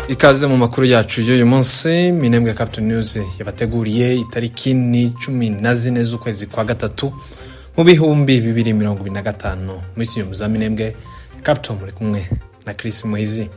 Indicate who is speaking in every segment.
Speaker 1: Ikaze mu makuru yacu y'uyu munsi. Minembwe Capital News yabateguriye itariki ni 14 z'ukwezi kwa gatatu mu bihumbi 2025. Muri studio za Minembwe Capital muri kumwe na Chris Moizi.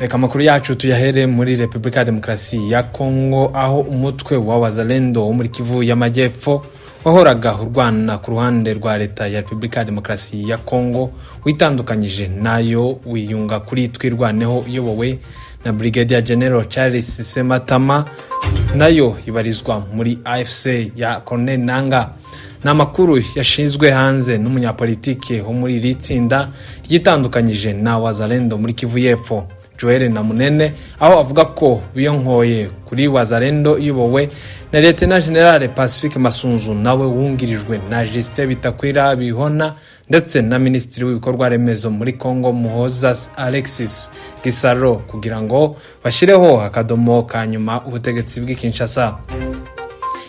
Speaker 1: Reka makuru yacu tuyahere muri Republika ya Demokarasi ya Kongo, aho umutwe wa Wazalendo wo muri Kivu y'Amajyepfo wahoraga urwana ku ruhande rwa leta ya Republika ya Demokarasi ya Kongo witandukanyije nayo wiyunga kuri twirwaneho iyobowe na Brigadier General Charles Sematama, nayo ibarizwa muri AFC ya Colonel Nanga. Namakuru yashinzwe hanze n'umunyapolitike wo muri litsinda yitandukanyije na Wazalendo muri Kivu y'Epfo Joel Namunene, aho avuga ko biyonkoye kuri Wazalendo iyobowe na Lieutenant General Pacifique Masunzu nawe wungirijwe na Justin Bitakwira Bihona, ndetse na Ministri w'ibikorwa remezo muri Kongo Muhoza Alexis Gisaro, kugira ngo bashireho akadomo kanyuma ubutegetsi bw'Kinshasa.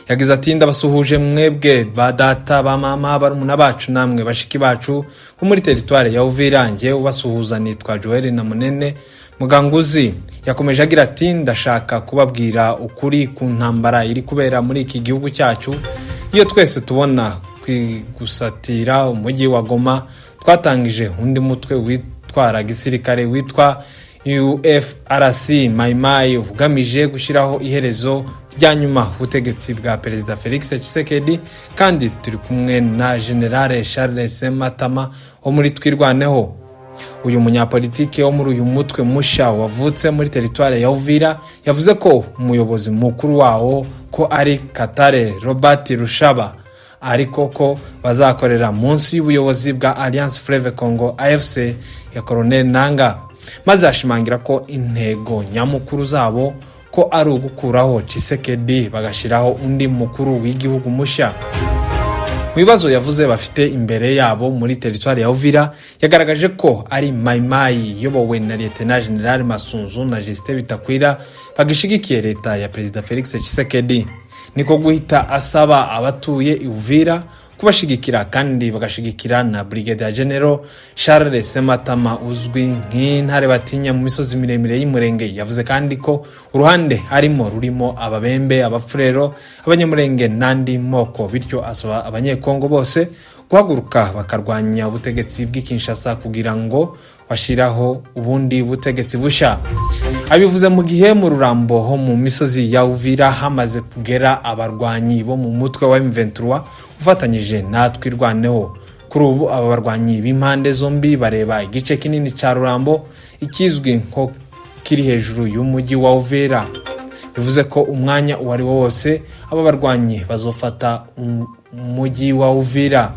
Speaker 1: Yagize ati ndabasuhuje mwebwe badata ba mama barumuna bacu namwe bashiki bacu ho muri territoire ya Uvira, nje ubasuhuza nitwa Joel Namunene Muganguzi. Yakomeje agira ati ndashaka kubabwira ukuri ku ntambara iri kubera muri iki gihugu cyacu. Iyo twese tubona kwigusatira umujyi wa Goma, twatangije undi mutwe witwara gisirikare witwa UFRC Maimai ugamije gushiraho iherezo rya nyuma ubutegetsi bwa Perezida Felix Tshisekedi, kandi turi kumwe na General Charles Sematama wo muri twirwaneho. Uyu munyapolitike wo muri uyu mutwe musha wavutse muri territoire ya Uvira yavuze ko umuyobozi mukuru wawo ko ari Katare Robert Rushaba, ariko ko bazakorera munsi y'ubuyobozi bwa Alliance Fleuve Congo AFC ya Colonel Nanga, maze ashimangira ko intego nyamukuru zabo ko ari ugukuraho Tshisekedi bagashiraho undi mukuru w'igihugu musha. Wibazo yavuze bafite imbere yabo muri territoire ya Uvira yagaragaje ko ari Maimai yobowe na Lieutenant General Masunzu na Justin Bitakwira bagishigikiye leta ya Perezida Felix Tshisekedi. Niko guhita asaba abatuye Uvira kubashigikira kandi bagashigikira na Brigadier General Charles Sematama uzwi nk'intare batinya mu misozi miremire y'Imurenge. Yavuze kandi ko uruhande harimo rurimo ababembe, abafurero, abanyamurenge nandi moko, bityo asaba abanyekongo bose guhaguruka bakarwanya ubutegetsi bw'Kinshasa kugira ngo bashiraho ubundi butegetsi busha. Abivuze mu gihe mu Rurambo ho mu misozi ya Uvira hamaze kugera abarwanyi bo mu mutwe wa M23 ufatanyije natwe irwaneho. Kuri ubu aba barwanyi b'impande zombi bareba igice kinini cya Rurambo ikizwi nko kiri hejuru y'umujyi wa Uvira. Bivuze ko umwanya wari wose aba barwanyi bazofata umujyi wa Uvira.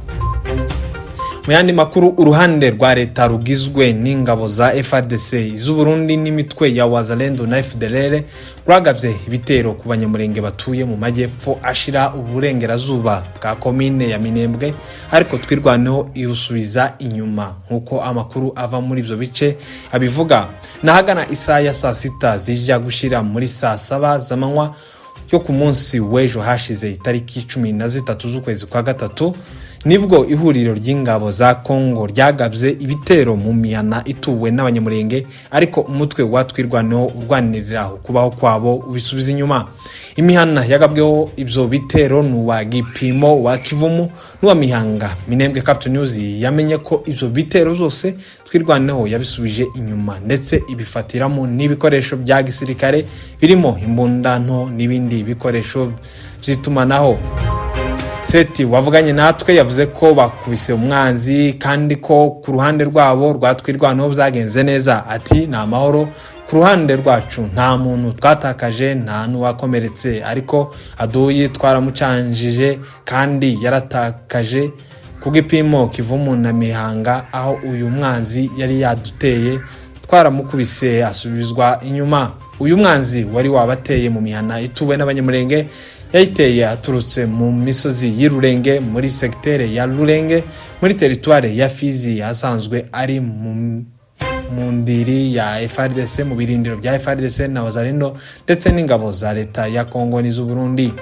Speaker 1: Mu yandi makuru, uruhande rwa leta rugizwe n'ingabo za FARDC z'u Burundi n'imitwe ya Wazalendo na FDLR rwagavye ibitero ku banyamurenge batuye mu majyepfo ashira uburengerazuba bwa komine ya Minembwe, ariko twirwaneho irusubiza inyuma nkuko amakuru ava muri ivyo bice abivuga. Nahagana isaha ya saa 6 zija gushira muri saa 7 z'amanywa yo ku munsi w'ejo hashize itariki 13 z'ukwezi kwa gatatu, nibwo ihuriro ry'ingabo za Kongo ryagabye ibitero mu mihana ituwe n'abanyamurenge, ariko umutwe watwirwaneho urwanirira kubaho kwabo ubisubiza inyuma. Imihana yagabweho ibyo bitero n'uwa Gipimo wa Kivumu n'uwa Mihanga. Minembwe Capital News yamenye ko ibyo bitero zose twirwaneho yabisubije inyuma, ndetse ibifatiramo n'ibikoresho bya gisirikare birimo imbunda nto n'ibindi bikoresho by'itumanaho. Seti wavuganye natwe yavuze ko bakubise umwanzi kandi ko ku ruhande rwabo rwatwirwaneho byagenze neza. Ati na amahoro ku ruhande rwacu, nta muntu twatakaje, nta n'uwakomeretse, ariko aduyi twaramucanjije kandi yaratakaje ku Gipimo, Kivumu na Mihanga, aho uyu mwanzi yari yaduteye twaramukubise asubizwa inyuma. Uyu mwanzi wari wabateye mu mihana ituwe n'abanyamurenge yayiteye aturutse mu misozi y'Irurenge muri secteur ya Rurenge muri territoire ya Fizi, asanzwe ari mu ndiri ya FARDC, mu birindiro bya FARDC na Wazalendo ndetse n'ingabo za leta ya Kongo n'iz'u Burundi.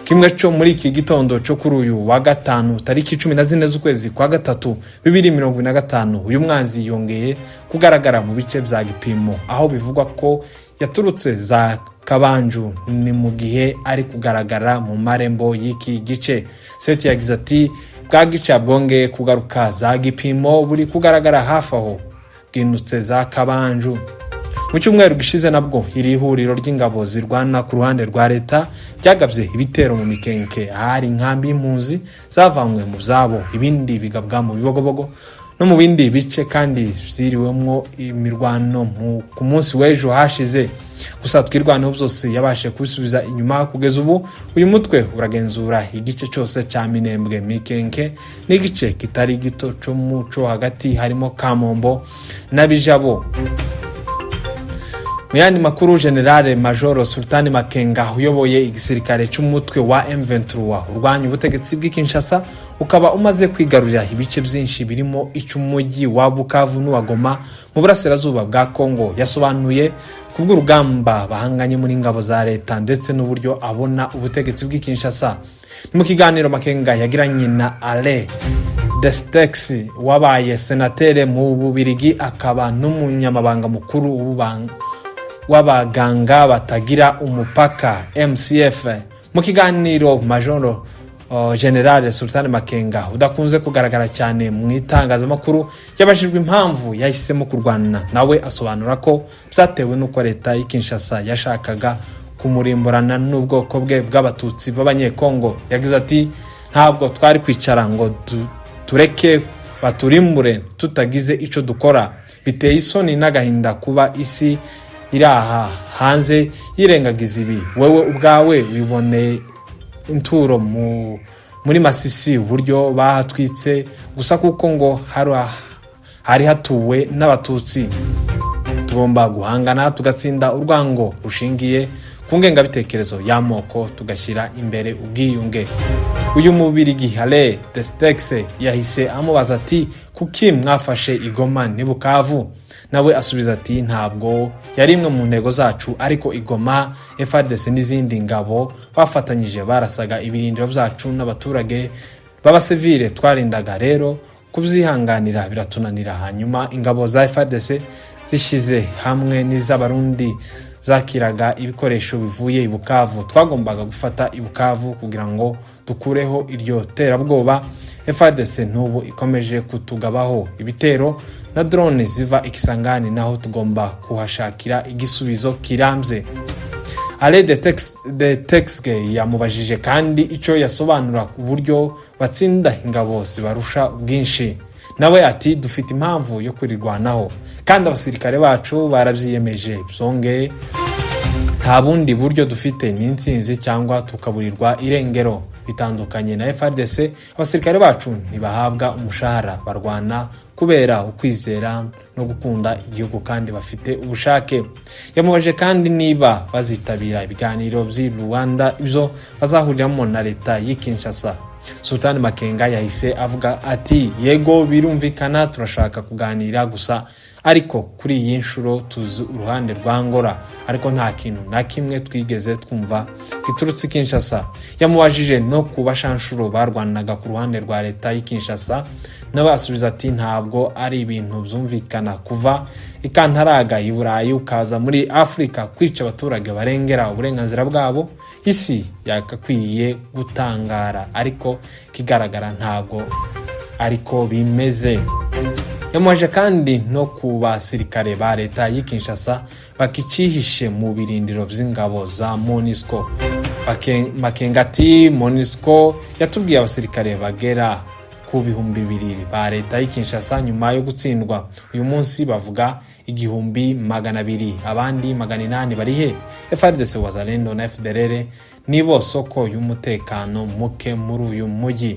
Speaker 1: kimwe cyo muri iki gitondo cyo kuri uyu wa gatanu tariki 14 z'ukwezi kwa gatatu 2025 uyu mwanzi yongeye kugaragara mu bice bya Gipimo aho bivugwa ko yaturutse za Kabanju ni mu gihe ari kugaragara mu marembo y'iki gice. Seti yagize ati bwa gice bwongeye kugaruka za Gipimo buri kugaragara hafi aho bwinutse za Kabanju. Mu cyumweru gishize nabwo iri huriro ry'ingabo zirwana ku ruhande rwa leta ryagabye ibitero mu Mikenke ahari inkambi y'impunzi zavanywe mu zabo, ibindi bigabwa mu Bibogobogo no mu bindi bice kandi ziriwemwo imirwano ku munsi w'ejo hashize. Gusa twirwanaho byose yabashe kubisubiza inyuma kugeza ubu uyu mutwe uragenzura igice cyose cya Minembwe Mikenke n'igice kitari gito cyo muco hagati harimo Kamombo na Bijabo. Muyandi makuru, General Major Sultan Makenga uyoboye igisirikare cy'umutwe wa M23 urwanya ubutegetsi bw'Kinshasa ukaba umaze kwigarurira ibice byinshi birimo icy'umujyi wa Bukavu n'uwa Goma mu burasirazuba bwa Kongo, yasobanuye kubw'urugamba bahanganye muri ngabo za leta ndetse n'uburyo abona ubutegetsi bw'Kinshasa. Mu kiganiro Makenga yagiranye na Ale Destex wabaye senatere mu Bubirigi akaba n'umunyamabanga mukuru w'abaganga batagira umupaka MCF. Mu kiganiro Major General Sultan Makenga udakunze kugaragara cyane mu itangazamakuru yabashijwe impamvu yahisemo kurwana, nawe asobanura ko byatewe n'uko leta y'Kinshasa yashakaga kumurimburana n'ubwoko bwe bw'abatutsi b'abanyekongo. Yagize ati ntabwo twari kwicara ngo tureke baturimbure tutagize ico dukora. Biteye isoni n'agahinda kuba isi iraha hanze yirengagiza ibi. Wewe ubwawe wibone inturo muri Masisi uburyo bahatwitse gusa kuko ngo hari hatuwe n'abatutsi. Tugomba guhangana tugatsinda urwango rushingiye ku ngengabitekerezo y'amoko tugashyira imbere ubwiyunge. Uyu Mubirigi Ale Destex yahise amubaza ati kuki mwafashe Igoma ni Bukavu? Nawe asubiza ati ntabwo yari imwe mu ntego zacu, ariko Igoma FARDC n'izindi ngabo bafatanyije barasaga ibirindiro byacu n'abaturage b'abasivile twarindaga, rero kubyihanganira biratunanira. Hanyuma ingabo za FARDC zishize hamwe n'iz'abarundi zakiraga ibikoresho bivuye i Bukavu. Twagombaga gufata i Bukavu kugira ngo dukureho iryo terabwoba. FARDC n'ubu ikomeje kutugabaho ibitero na drone ziva Ikisangani, naho tugomba kuhashakira igisubizo kirambye. Ale Destex yamubajije kandi icyo yasobanura uburyo batsinda ingabo zibarusha ubwinshi. Nawe ati dufite impamvu yo kurirwanaho kandi abasirikare bacu barabyiyemeje, byongeye nta bundi buryo dufite n'intsinzi cyangwa tukaburirwa irengero. Bitandukanye na FARDC, abasirikare bacu ntibahabwa umushahara, barwana kubera ukwizera no gukunda igihugu kandi bafite ubushake. Yamubaje kandi niba bazitabira ibiganiro by'i Rwanda ibyo bazahuriramo na leta y'Kinshasa. Sultan Makenga yahise avuga ati yego birumvikana turashaka kuganira, gusa ariko kuri iyi nshuro tuzi uruhande rwa Angola, ariko nta kintu na kimwe twigeze twumva giturutse Kinshasa. Yamubajije no kubashanshuro barwanaga ku ruhande rwa leta y'Kinshasa, nawe asubiza ati ntabwo ari ibintu byumvikana kuva ikantaraga i Burayi ukaza muri Afrika kwica abaturage barengera uburenganzira bwabo. Isi yakakwiye gutangara, ariko kigaragara ntabwo ariko bimeze. Yamuhaje kandi no ku basirikare ba leta y'Kinshasa bakicihishe mu birindiro by'ingabo za MONUSCO. Makenga ati MONUSCO yatubwiye abasirikare bagera ku 200 ba leta y'Kinshasa nyuma yo gutsindwa. Uyu munsi bavuga 200, abandi 800 bari he? FARDC Wazalendo na FDLR nibo soko y'umutekano muke muri uyu mujyi.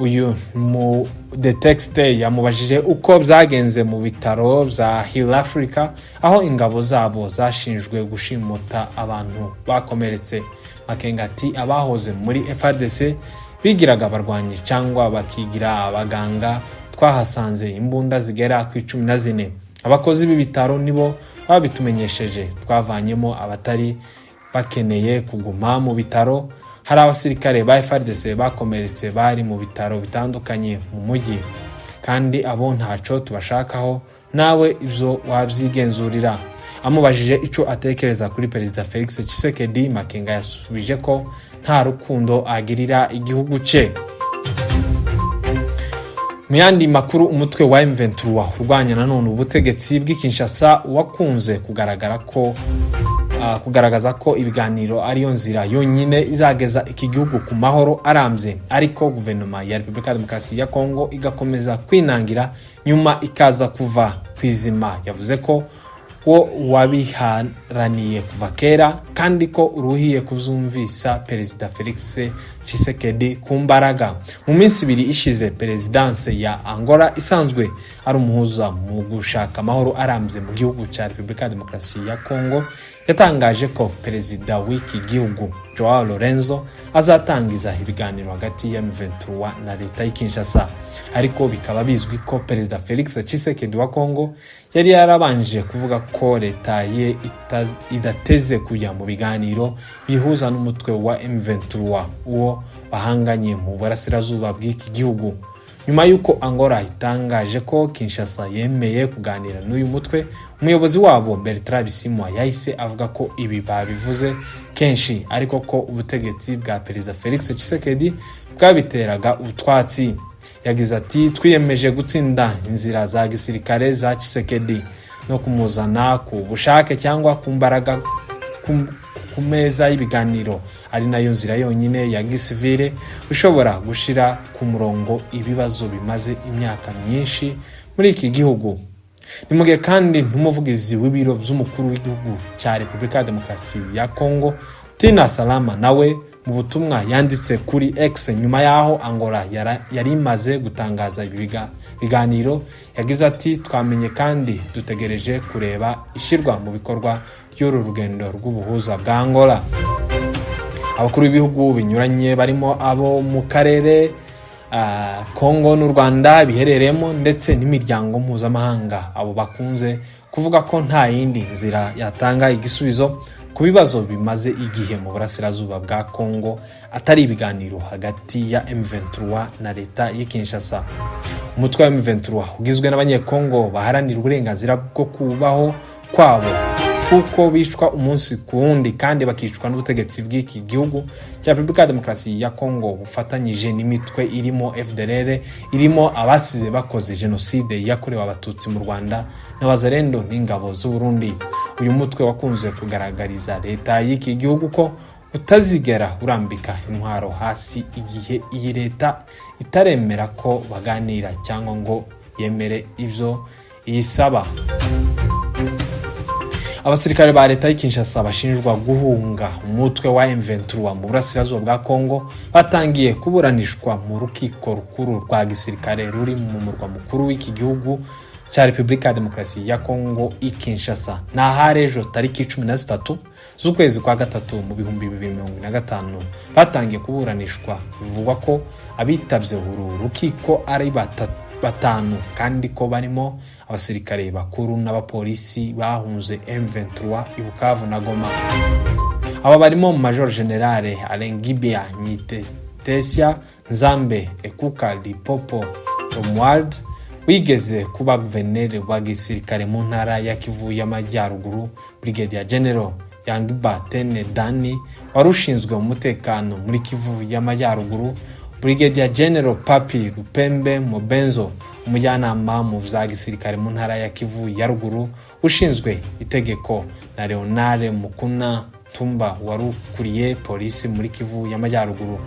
Speaker 1: Uyu mu The Text yamubajije uko byagenze mu bitaro bya Hill Africa aho ingabo zabo zashinjwe gushimuta abantu bakomeretse. Makenga ati abahoze muri FARDC bigiraga abarwanyi cyangwa bakigira abaganga, twahasanze imbunda zigera ku 14. Abakozi b'ibitaro nibo babitumenyesheje, twavanyemo abatari bakeneye kuguma mu bitaro. Hari abasirikare ba FARDC bakomeretse bari mu bitaro bitandukanye mu mujyi, kandi abo ntaco tubashakaho, nawe ibyo wabyigenzurira. Amubajije ico atekereza kuri Perezida Felix Tshisekedi, Makenga yasubije ko nta rukundo agirira igihugu cye. Mu yandi makuru, umutwe wa M23 urwanya nanone ubutegetsi bw'Kinshasa wakunze kugaragaza ko ibiganiro ariyo nzira yonyine izageza iki gihugu ku mahoro arambye, ariko guverinoma ya Repubulika ya Demokarasi ya Kongo igakomeza kwinangira nyuma ikaza kuva kwizima. Yavuze ko wo wabiharaniye kuva kera kandi ko uruhiye kuzumvisa Perezida Felix Tshisekedi ku mbaraga. Mu minsi ibiri ishize, Perezidanse ya Angola isanzwe ari umuhuza mu gushaka amahoro arambye mu gihugu cya Repubulika ya Demokarasi ya Kongo yatangaje ko perezida w'iki gihugu Joao Lorenzo azatangiza ibiganiro hagati ya M23 na leta y'Kinshasa, ariko bikaba bizwi ko Perezida Felix Tshisekedi wa Kongo yari yarabanje kuvuga ko leta ye idateze kujya mu biganiro bihuza n'umutwe wa M23 uwo bahanganye mu burasirazuba bw'iki gihugu. Nyuma y'uko Angola itangaje ko Kinshasa yemeye kuganira n'uyu mutwe, umuyobozi wabo Bertrand Bisimwa yahise avuga ko ibi babivuze kenshi, ariko ko ubutegetsi bwa Perezida Felix Tshisekedi bwabiteraga utwatsi. Yagize ati, twiyemeje gutsinda inzira za gisirikare za Tshisekedi no kumuzana ku bushake cyangwa ku mbaraga ku meza y'ibiganiro, ari nayo nzira yonyine ya gisivile ushobora gushira ku murongo ibibazo bimaze imyaka myinshi muri iki gihugu. Ni mugihe kandi n'umuvugizi w'ibiro by'umukuru w'igihugu cya Repubulika ya Demokarasi ya Kongo Tina Salama nawe mu butumwa yanditse kuri X nyuma yaho Angola yari imaze gutangaza ibiganiro, yagize ati, twamenye kandi dutegereje kureba ishirwa mu bikorwa ry'uru rugendo rw'ubuhuza bwa Angola. Abakuru b'ibihugu binyuranye barimo abo mu karere Kongo n'u Rwanda biherereyemo ndetse n'imiryango mpuzamahanga, abo bakunze kuvuga ko nta yindi nzira yatanga igisubizo ku bibazo bimaze igihe mu burasirazuba bwa Kongo atari ibiganiro hagati ya M23 na leta y'Kinshasa. Umutwe wa M23 ugizwe n'abanyekongo baharanira uburenganzira bwo kubaho kwabo, kuko bicwa umunsi ku wundi kandi bakicwa n'ubutegetsi bw'iki gihugu cya Repubulika ya Demokarasi ya Kongo bufatanyije n'imitwe irimo FDLR, irimo abasize bakoze jenoside yakorewe abatutsi mu Rwanda n'abazarendo n'ingabo z'u Burundi. Uyu mutwe wakunze kugaragariza leta y'iki gihugu ko utazigera urambika intwaro hasi igihe iyi leta itaremera ko baganira cyangwa ngo yemere ivyo iyisaba. Abasirikare ba leta y'Kinshasa bashinjwa guhunga umutwe wa M23 mu burasirazuba bwa Kongo batangiye kuburanishwa mu rukiko rukuru rwa gisirikare ruri mu murwa mukuru w'iki gihugu cya Repubulika ya Demokarasi ya Kongo i Kinshasa. Na harejo tariki 13 z'ukwezi kwa gatatu mu 2025 batangiye kuburanishwa. Bivugwa ko abitavye uru rukiko ari batanu kandi ko barimo abasirikare bakuru n'abapolisi bahunze M23 i Bukavu na Goma. Aba barimo Major General Alain Gibea Nyitesia Nzambe Ekuka Lipopo Romuald wigeze kuba guverineri wa gisirikare mu ntara ya Kivu y'Amajyaruguru, Brigadier General Yangiba Tene Dani warushinzwe umutekano muri Kivu y'Amajyaruguru, Brigadier General Papi Rupembe Mobenzo umujyanama mu bya gisirikare mu ntara ya Kivu ya ruguru ushinzwe itegeko, na Leonard Mukuna Tumba warukuriye polisi muri Kivu y'Amajyaruguru.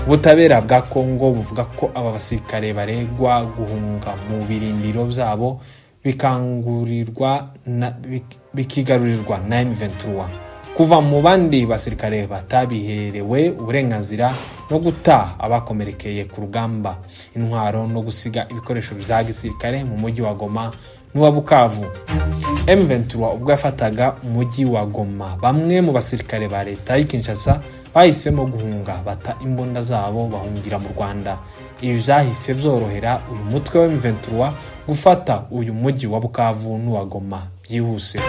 Speaker 1: Ubutabera bwa Kongo buvuga ko aba basirikare baregwa guhunga mu birindiro byabo bikigarurirwa na M23 kuva mu bandi basirikare batabiherewe uburenganzira no guta abakomerekeye ku rugamba intwaro no gusiga ibikoresho bya gisirikare mu mujyi wa Goma n'uwa Bukavu. M23 ubwo yafataga umujyi wa Goma, bamwe mu basirikare ba leta y'Kinshasa bahisemo guhunga bata imbunda zabo bahungira mu Rwanda. Ibi byahise byorohera uyu mutwe wa M23 gufata uyu mujyi wa Bukavu n'uwa Goma byihuse.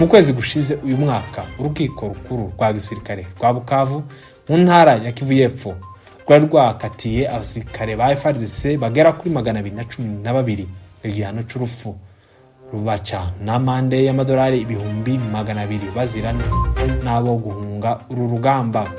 Speaker 1: mu kwezi gushize uyu mwaka urukiko rukuru rwa gisirikare rwa Bukavu mu ntara ya Kivu y'Epfo rwari rwakatiye abasirikare ba FARDC bagera kuri 212 igihano cy'urupfu rubaca n'amande y'amadolari ibihumbi 200 bazira nabo guhunga uru rugamba.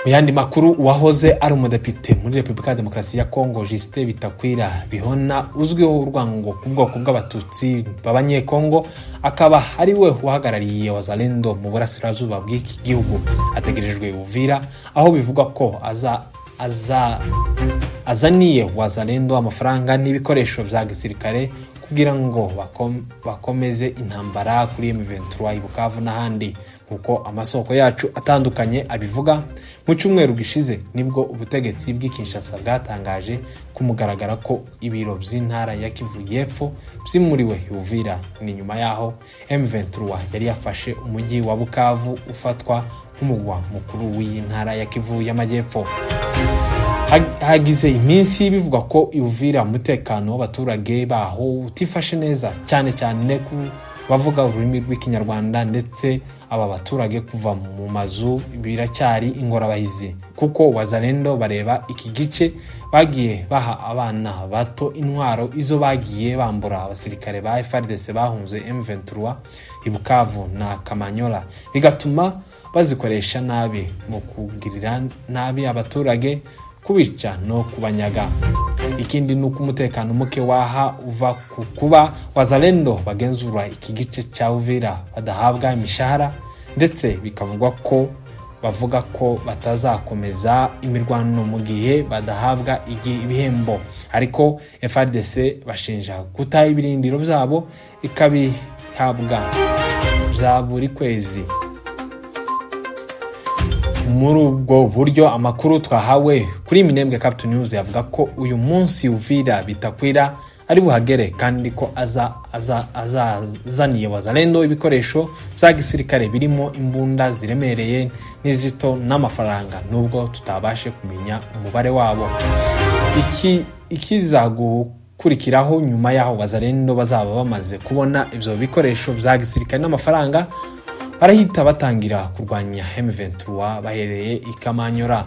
Speaker 1: Muyandi makuru, uwahoze ari umudepite muri Repubulika ya Demokarasi ya Kongo Justin Bitakwira Bihona uzwiho urwango ku bwoko bw'abatutsi b'abanyekongo akaba ari we uhagarariye Wazalendo mu burasirazuba bw'iki gihugu ategerejwe Uvira, aho bivuga ko azaniye Wazalendo amafaranga n'ibikoresho bya gisirikare kugira ngo bakomeze intambara kuri M23 Bukavu n'ahandi. Kuko amasoko yacu atandukanye abivuga, mu cyumweru gishize nibwo ubutegetsi bw'Kinshasa bwatangaje kumugaragara ko ibiro by'intara ya Kivu y'Epfo byimuriwe Uvira. Ni nyuma yaho M23 yari yafashe umujyi wa Bukavu ufatwa nk'umugwa mukuru w'intara ya Kivu y'Amajyepfo. Hagize iminsi bivugwa ko Uvira umutekano w'abaturage baho utifashe neza, cyane cyane ku bavuga ururimi rw'ikinyarwanda, ndetse aba baturage kuva mu mazu biracyari ingorabahizi kuko Wazalendo bareba iki gice bagiye baha abana bato intwaro izo bagiye bambura abasirikare ba FARDC bahunze M23 Ibukavu na Kamanyola, bigatuma bazikoresha nabi mu kugirira nabi abaturage, kubica no kubanyaga. Ikindi nuko umutekano muke waha uva kuba Wazalendo bagenzura iki gice cya Uvira badahabwa imishahara, ndetse bikavugwa ko bavuga ko batazakomeza imirwano mu gihe badahabwa ibihembo. Ariko FARDC bashinja kutaha ibirindiro byabo ikabihabwa bya buri kwezi. Muri ubwo buryo amakuru twahawe kuri Minembwe Capital News yavuga ko uyu munsi Uvira Bitakwira ari buhagere, kandi ko azaniye Wazalendo ibikoresho bya gisirikare birimo imbunda ziremereye n'izito n'amafaranga, nubwo tutabashe kumenya umubare wabo. Ikizagukurikiraho nyuma yaho Wazalendo bazaba bamaze kubona ibyo bikoresho bya gisirikare n'amafaranga, barahita batangira kurwanya M23 bahereye ikamanyora.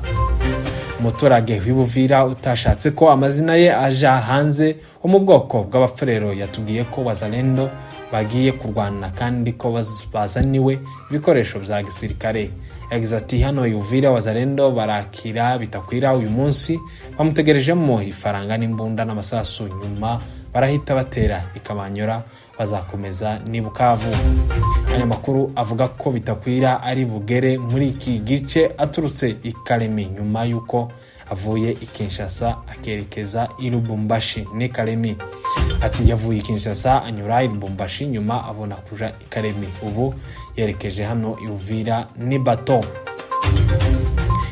Speaker 1: Umuturage w'Ubuvira utashatse ko amazina ye aja hanze wo mu bwoko bw'abafurero yatubwiye ko Wazalendo bagiye kurwana kandi ko bazaniwe ibikoresho bya gisirikare. Yagize ati hano Uvira Wazalendo barakira Bitakwira uyu munsi, bamutegerejemo ifaranga n'imbunda n'amasasu, nyuma barahita batera ikamanyora bazakomeza ni Bukavu. Aya makuru avuga ko Bitakwira ari bugere muri iki gice aturutse i Kalemi nyuma yuko avuye i Kinshasa akerekeza i Lubumbashi ni Kalemi. Ati yavuye i Kinshasa anyura i Lubumbashi nyuma abona kuja i Kalemi, ubu yerekeje hano i Uvira ni bato.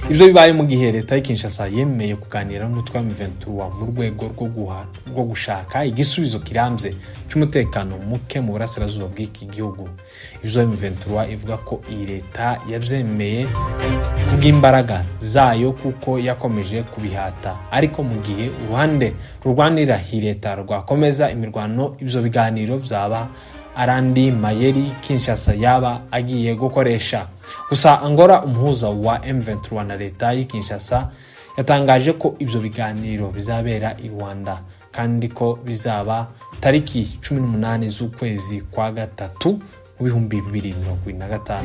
Speaker 1: Ibyo bibaye mu gihe leta y'Kinshasa yemeye kuganira n'umutwe wa M23 mu rwego rwo gushaka igisubizo kirambye cy'umutekano muke mu burasirazuba bw'iki gihugu. Ibyo M23 ivuga ko iyi leta yabyemeye kubw'imbaraga zayo kuko yakomeje kubihata, ariko mu gihe uruhande rurwanira iyi leta rwakomeza imirwano, ibyo biganiro byaba arandi mayeri Kinshasa yaba agiye gukoresha. Gusa Angola, umuhuza wa M23 na leta y'Kinshasa, yatangaje ko ibyo biganiro bizabera i Rwanda kandi ko bizaba tariki 18 z'ukwezi kwa gatatu mu 2025.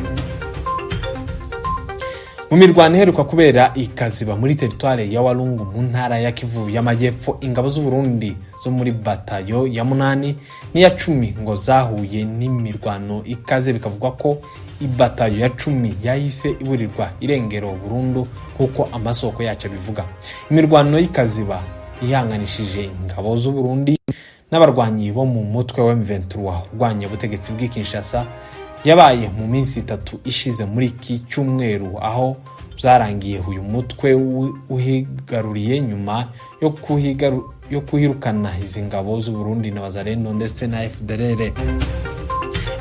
Speaker 1: Mu mirwano iheruka kubera ikaziba muri teritware ya Walungu mu ntara ya Kivu y'Amajyepfo, ingabo z'u Burundi zo muri batayo ya 8 n'iya 10 ngo zahuye n'imirwano ikaze, bikavugwa ko ibatayo ya 10 yahise iburirwa irengero burundu kuko amasoko yacu bivuga. Imirwano y'ikaziba ihanganishije ingabo z'u Burundi n'abarwanyi bo mu mutwe wa M23 urwanya ubutegetsi bw'Kinshasa yabaye mu minsi 3 ishize muri iki cyumweru, aho byarangiye uyu mutwe uhigaruriye nyuma yo kuhirukana izi ngabo z'u Burundi na Wazalendo ndetse na FDLR.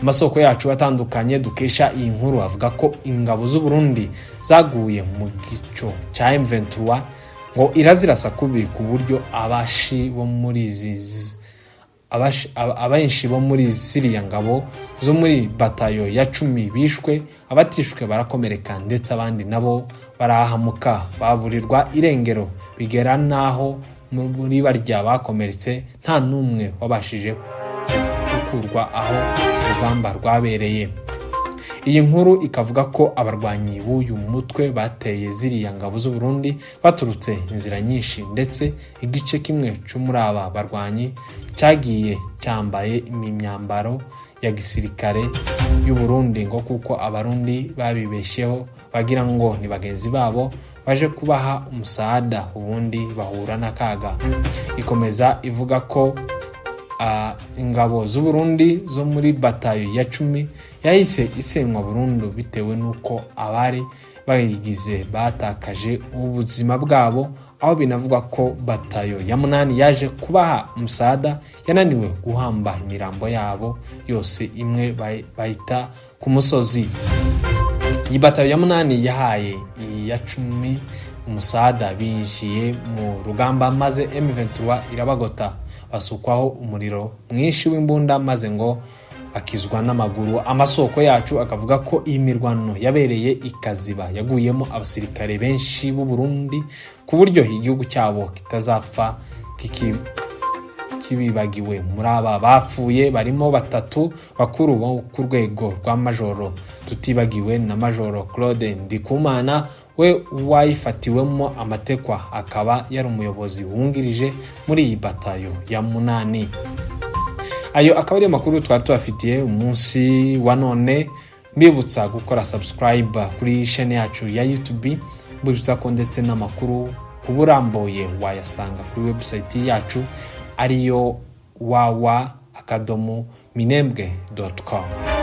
Speaker 1: Amasoko yacu atandukanye dukesha iyi nkuru avuga ko ingabo z'u Burundi zaguye mu gico cya M23 ngo irazirasa kubi ku buryo abashi bo muri abenshi bo muri ziriya ngabo zo muri batayo ya 10 bishwe, abatishwe barakomereka ndetse abandi nabo barahamuka baburirwa irengero, bigera naho muri barya bakomeretse nta numwe wabashije gukurwa aho urugamba rwabereye. Iyi nkuru ikavuga ko abarwanyi b'uyu mutwe bateye ziriya ngabo z'u Burundi baturutse inzira nyinshi, ndetse igice kimwe cyo muri aba barwanyi cyagiye cyambaye imyambaro ya gisirikare y'u Burundi ngo kuko abarundi babibesheho bagira ngo ni bagenzi babo baje kubaha umusada, ubundi bahura n'akaga. Ikomeza ivuga ko ingabo z'u Burundi zo muri batayo ya 10 yahise isenywa burundu bitewe nuko abari bayigize batakaje ubuzima bwabo, aho binavuga ko batayo ya 8 yaje kubaha umusada yananiwe guhamba imirambo yabo yose, imwe bayita ku musozi. Iyi batayo ya 8 yahaye iya 10 umusada binjiye mu rugamba, maze M23 irabagota basukwaho umuriro mwinshi w'imbunda, maze ngo akizwa n'amaguru. Amasoko yacu akavuga ko iyi mirwano yabereye ikaziba yaguyemo abasirikare benshi b'u Burundi ku buryo igihugu cyabo kitazapfa kibibagiwe. Muri aba bapfuye barimo 3 bakuru bo ku rwego rwa majoro, tutibagiwe na Majoro Claude Ndikumana we wayifatiwemo amatekwa, akaba yari umuyobozi wungirije muri iyi batayo ya 8. Ayo akaba ari makuru twari tubafitiye umunsi wa none. Mbibutsa gukora subscribe kuri chaîne yacu ya YouTube, mbibutsa ko ndetse n'amakuru kuburamboye wayasanga kuri website yacu ariyo www.minembwe.com.